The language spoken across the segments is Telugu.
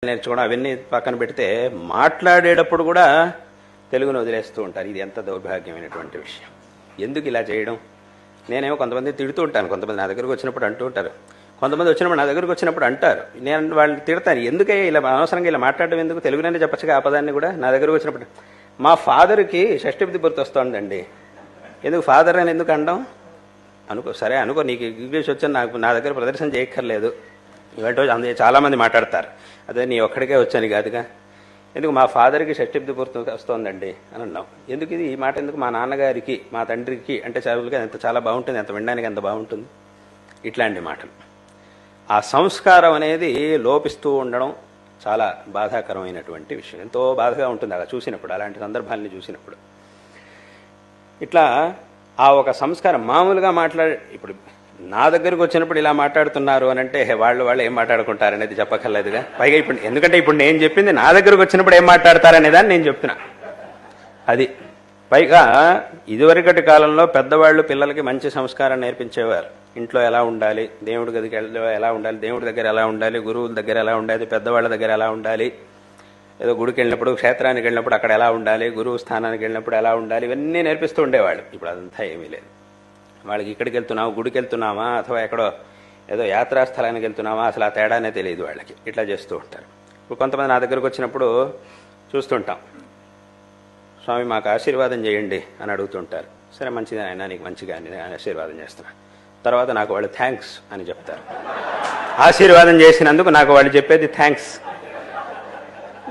నేర్చుకోవడం అవన్నీ పక్కన పెడితే మాట్లాడేటప్పుడు కూడా తెలుగును వదిలేస్తూ ఉంటారు. ఇది ఎంత దౌర్భాగ్యమైనటువంటి విషయం. ఎందుకు ఇలా చేయడం? నేనేమో కొంతమంది తిడుతూ ఉంటాను, కొంతమంది నా దగ్గరకు వచ్చినప్పుడు అంటూ ఉంటారు, కొంతమంది వచ్చినప్పుడు నా దగ్గరకు వచ్చినప్పుడు అంటారు, నేను వాళ్ళని తిడతాను, ఎందుకయ్యా ఇలా అనవసరంగా ఇలా మాట్లాడడం ఎందుకు, తెలుగులోనే చెప్పచ్చుగా ఆ పదాన్ని కూడా. నా దగ్గరకు వచ్చినప్పుడు మా ఫాదర్కి షష్ఠిపతి గుర్తు వస్తుందండి, ఎందుకు ఫాదర్ అని ఎందుకు అనడం? అనుకో, సరే అనుకో, నీకు ఇంగ్లీష్ వచ్చని నా దగ్గర ప్రదర్శన చేయక్కర్లేదు. ఇవాళ అందుకే చాలామంది మాట్లాడతారు, అదే నీ ఒక్కడికే వచ్చాను కాదుగా, ఎందుకు మా ఫాదర్కి షష్ఠిపతి గుర్తు వస్తుందండి అని అన్నాం. ఎందుకు ఇది, ఈ మాట ఎందుకు? మా నాన్నగారికి, మా తండ్రికి అంటే చదువులుగా ఎంత చాలా బాగుంటుంది, ఎంత వినడానికి ఎంత బాగుంటుంది. ఇట్లాంటి మాటలు, ఆ సంస్కారం అనేది లోపిస్తూ ఉండడం చాలా బాధాకరమైనటువంటి విషయం. ఎంతో బాధగా ఉంటుంది అలా చూసినప్పుడు, అలాంటి సందర్భాలని చూసినప్పుడు. ఇట్లా ఆ ఒక సంస్కారం మామూలుగా ఇప్పుడు నా దగ్గరకు వచ్చినప్పుడు ఇలా మాట్లాడుతున్నారు అని అంటే వాళ్ళు ఏం మాట్లాడుకుంటారు అనేది చెప్పక్కర్లేదుగా. పైగా ఇప్పుడు ఎందుకంటే ఇప్పుడు నేను చెప్పింది నా దగ్గరకు వచ్చినప్పుడు ఏం మాట్లాడతారనేదాన్ని నేను చెప్తున్నా. అది పైగా ఇదివరకటి కాలంలో పెద్దవాళ్ళు పిల్లలకి మంచి సంస్కారం నేర్పించేవారు. ఇంట్లో ఎలా ఉండాలి, దేవుడి గదికి ఎలా ఉండాలి, దేవుడి దగ్గర ఎలా ఉండాలి, గురువుల దగ్గర ఎలా ఉండాలి, పెద్దవాళ్ళ దగ్గర ఎలా ఉండాలి, ఏదో గుడికి వెళ్ళినప్పుడు, క్షేత్రానికి వెళ్ళినప్పుడు అక్కడ ఎలా ఉండాలి, గురువు స్థానానికి వెళ్ళినప్పుడు ఎలా ఉండాలి, ఇవన్నీ నేర్పిస్తూ ఉండేవాళ్ళు. ఇప్పుడు అదంతా ఏమీ లేదు. వాళ్ళకి ఇక్కడికి వెళ్తున్నామా, గుడికి వెళ్తున్నామా, అథవా ఎక్కడో ఏదో యాత్రాస్థలానికి వెళ్తున్నామా, అసలు ఆ తేడానే తెలియదు వాళ్ళకి. ఇట్లా చేస్తూ ఉంటారు. ఇప్పుడు కొంతమంది నా దగ్గరకు వచ్చినప్పుడు చూస్తుంటాం, స్వామి మాకు ఆశీర్వాదం చేయండి అని అడుగుతుంటారు. సరే మంచిది ఆయన, నీకు మంచిగా నేను ఆశీర్వాదం చేస్తున్నా. తర్వాత నాకు వాళ్ళు థ్యాంక్స్ అని చెప్తారు. ఆశీర్వాదం చేసినందుకు నాకు వాళ్ళు చెప్పేది థ్యాంక్స్.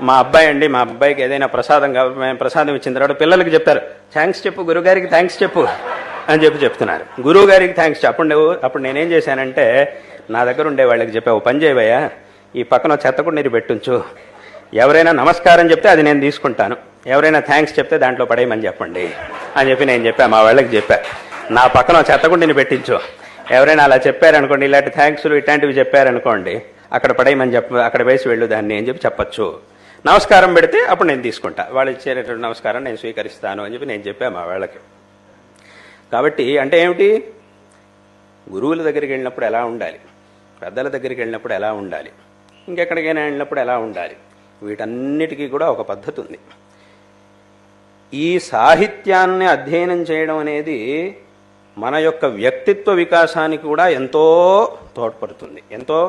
మా అబ్బాయికి ఏదైనా ప్రసాదం కావాలి, మేము ప్రసాదం ఇచ్చిన తర్వాత పిల్లలకి చెప్తారు, థ్యాంక్స్ చెప్పు, గురువుగారికి థ్యాంక్స్ చెప్పు అని చెప్తున్నారు. గురువు గారికి థ్యాంక్స్. అప్పుడు నేనేం చేశానంటే, నా దగ్గర ఉండే వాళ్ళకి చెప్పా, ఓ పని చేయవయ్యా, ఈ పక్కన చెత్తకుండా నీరు పెట్టించు, ఎవరైనా నమస్కారం చెప్తే అది నేను తీసుకుంటాను, ఎవరైనా థ్యాంక్స్ చెప్తే దాంట్లో పడేయమని చెప్పండి అని చెప్పి నేను చెప్పా, మా వాళ్ళకి చెప్పా. నా పక్కన చెత్తకుండిని పెట్టించు, ఎవరైనా అలా చెప్పారనుకోండి, ఇలాంటి థ్యాంక్స్లు ఇట్లాంటివి చెప్పారనుకోండి, అక్కడ పడేయమని అక్కడ వేసి వెళ్ళు దాన్ని అని చెప్పచ్చు. నమస్కారం పెడితే అప్పుడు నేను తీసుకుంటా, వాళ్ళు ఇచ్చేటటువంటి నమస్కారం నేను స్వీకరిస్తాను అని చెప్పి నేను చెప్పా మా వాళ్ళకి. కాబట్టి అంటే ఏమిటి, గురువుల దగ్గరికి వెళ్ళినప్పుడు ఎలా ఉండాలి, పెద్దల దగ్గరికి వెళ్ళినప్పుడు ఎలా ఉండాలి, ఇంకెక్కడికైనా వెళ్ళినప్పుడు ఎలా ఉండాలి, వీటన్నిటికీ కూడా ఒక పద్ధతి ఉంది. ఈ సాహిత్యాన్ని అధ్యయనం చేయడం అనేది మన యొక్క వ్యక్తిత్వ వికాసానికి కూడా ఎంతో తోడ్పడుతుంది, ఎంతో